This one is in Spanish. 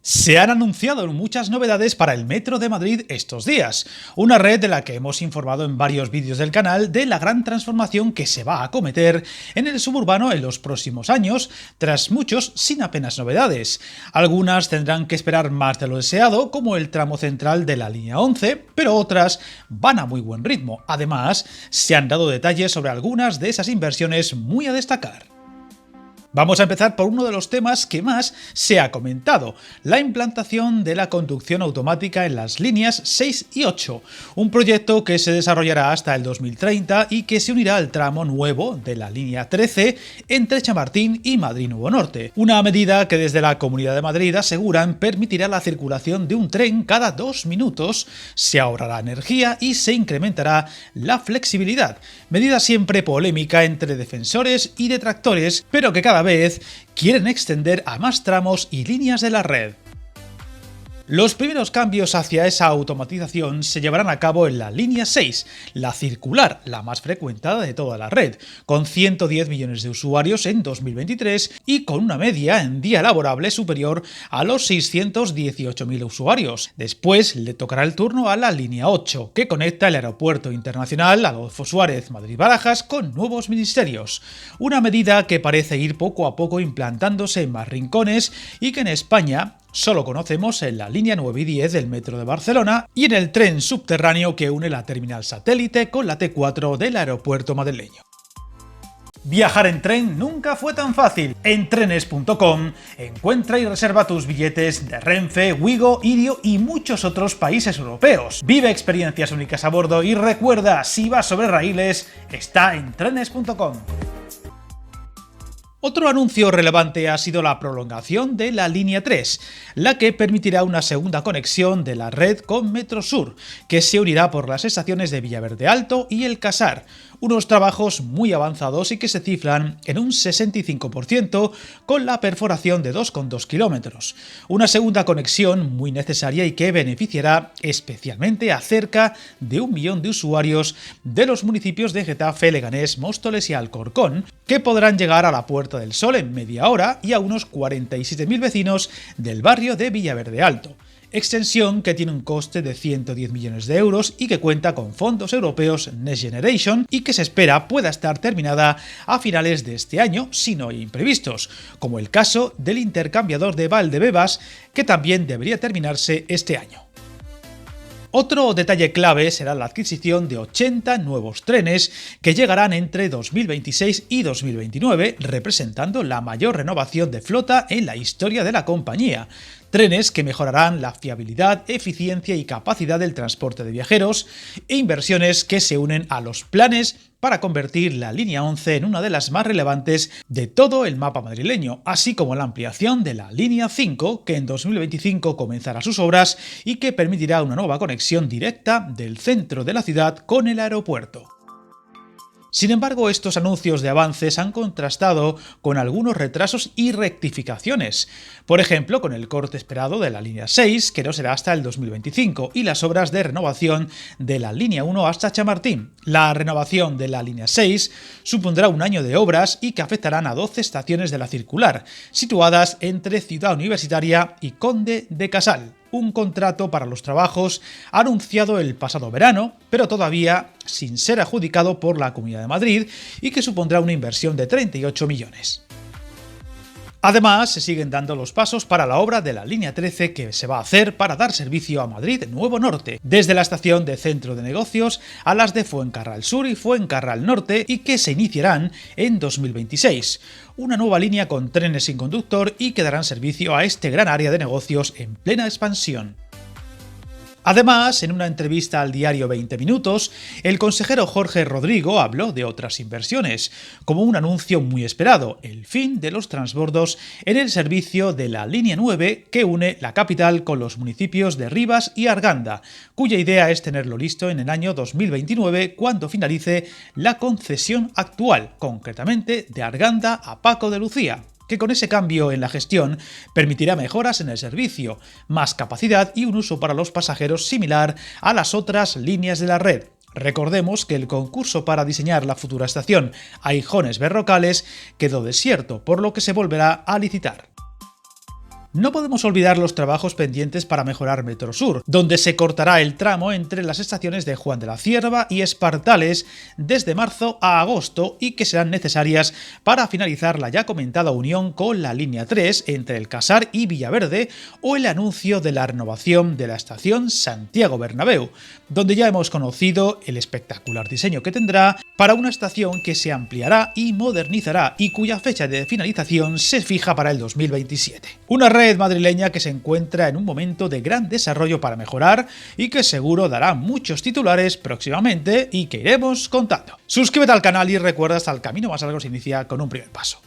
Se han anunciado muchas novedades para el Metro de Madrid estos días, una red de la que hemos informado en varios vídeos del canal de la gran transformación que se va a acometer en el suburbano en los próximos años, tras muchos sin apenas novedades. Algunas tendrán que esperar más de lo deseado, como el tramo central de la línea 11, pero otras van a muy buen ritmo. Además, se han dado detalles sobre algunas de esas inversiones muy a destacar. Vamos a empezar por uno de los temas que más se ha comentado, la implantación de la conducción automática en las líneas 6 y 8, un proyecto que se desarrollará hasta el 2030 y que se unirá al tramo nuevo de la línea 13 entre Chamartín y Madrid Nuevo Norte, una medida que desde la Comunidad de Madrid aseguran permitirá la circulación de un tren cada 2 minutos, se ahorrará energía y se incrementará la flexibilidad, medida siempre polémica entre defensores y detractores, pero que cada vez quieren extender a más tramos y líneas de la red. Los primeros cambios hacia esa automatización se llevarán a cabo en la línea 6, la circular, la más frecuentada de toda la red, con 110 millones de usuarios en 2023 y con una media en día laborable superior a los 618.000 usuarios. Después le tocará el turno a la línea 8, que conecta el Aeropuerto Internacional Adolfo Suárez Madrid-Barajas con nuevos ministerios. Una medida que parece ir poco a poco implantándose en más rincones y que en España solo conocemos en la línea 9 y 10 del Metro de Barcelona y en el tren subterráneo que une la terminal satélite con la T4 del aeropuerto madrileño. Viajar en tren nunca fue tan fácil. En trenes.com encuentra y reserva tus billetes de Renfe, Wigo, Irio y muchos otros países europeos. Vive experiencias únicas a bordo y recuerda, si vas sobre raíles, está en trenes.com. Otro anuncio relevante ha sido la prolongación de la línea 3, la que permitirá una segunda conexión de la red con Metrosur, que se unirá por las estaciones de Villaverde Alto y El Casar, unos trabajos muy avanzados y que se cifran en un 65% con la perforación de 2,2 kilómetros. Una segunda conexión muy necesaria y que beneficiará especialmente a cerca de 1 millón de usuarios de los municipios de Getafe, Leganés, Móstoles y Alcorcón, que podrán llegar a la Puerta del Sol en media hora y a unos 47.000 vecinos del barrio de Villaverde Alto. Extensión que tiene un coste de 110 millones de euros y que cuenta con fondos europeos Next Generation y que se espera pueda estar terminada a finales de este año si no hay imprevistos, como el caso del intercambiador de Valdebebas, que también debería terminarse este año. Otro detalle clave será la adquisición de 80 nuevos trenes que llegarán entre 2026 y 2029, representando la mayor renovación de flota en la historia de la compañía. Trenes que mejorarán la fiabilidad, eficiencia y capacidad del transporte de viajeros e inversiones que se unen a los planes para convertir la línea 11 en una de las más relevantes de todo el mapa madrileño, así como la ampliación de la línea 5, que en 2025 comenzará sus obras y que permitirá una nueva conexión directa del centro de la ciudad con el aeropuerto. Sin embargo, estos anuncios de avances han contrastado con algunos retrasos y rectificaciones. Por ejemplo, con el corte esperado de la línea 6, que no será hasta el 2025, y las obras de renovación de la línea 1 hasta Chamartín. La renovación de la línea 6 supondrá un año de obras y que afectarán a 12 estaciones de la circular, situadas entre Ciudad Universitaria y Conde de Casal. Un contrato para los trabajos anunciado el pasado verano, pero todavía sin ser adjudicado por la Comunidad de Madrid y que supondrá una inversión de 38 millones. Además, se siguen dando los pasos para la obra de la línea 13 que se va a hacer para dar servicio a Madrid Nuevo Norte, desde la estación de Centro de Negocios a las de Fuencarral Sur y Fuencarral Norte y que se iniciarán en 2026. Una nueva línea con trenes sin conductor y que darán servicio a este gran área de negocios en plena expansión. Además, en una entrevista al diario 20 Minutos, el consejero Jorge Rodrigo habló de otras inversiones, como un anuncio muy esperado, el fin de los transbordos en el servicio de la línea 9 que une la capital con los municipios de Rivas y Arganda, cuya idea es tenerlo listo en el año 2029 cuando finalice la concesión actual, concretamente de Arganda a Paco de Lucía, que con ese cambio en la gestión permitirá mejoras en el servicio, más capacidad y un uso para los pasajeros similar a las otras líneas de la red. Recordemos que el concurso para diseñar la futura estación Aijones Berrocales quedó desierto, por lo que se volverá a licitar. No podemos olvidar los trabajos pendientes para mejorar Metrosur, donde se cortará el tramo entre las estaciones de Juan de la Cierva y Espartales desde marzo a agosto y que serán necesarias para finalizar la ya comentada unión con la línea 3 entre el Casar y Villaverde o el anuncio de la renovación de la estación Santiago Bernabéu, donde ya hemos conocido el espectacular diseño que tendrá para una estación que se ampliará y modernizará y cuya fecha de finalización se fija para el 2027. Una red madrileña que se encuentra en un momento de gran desarrollo para mejorar y que seguro dará muchos titulares próximamente y que iremos contando. Suscríbete al canal y recuerda, hasta el camino más largo se inicia con un primer paso.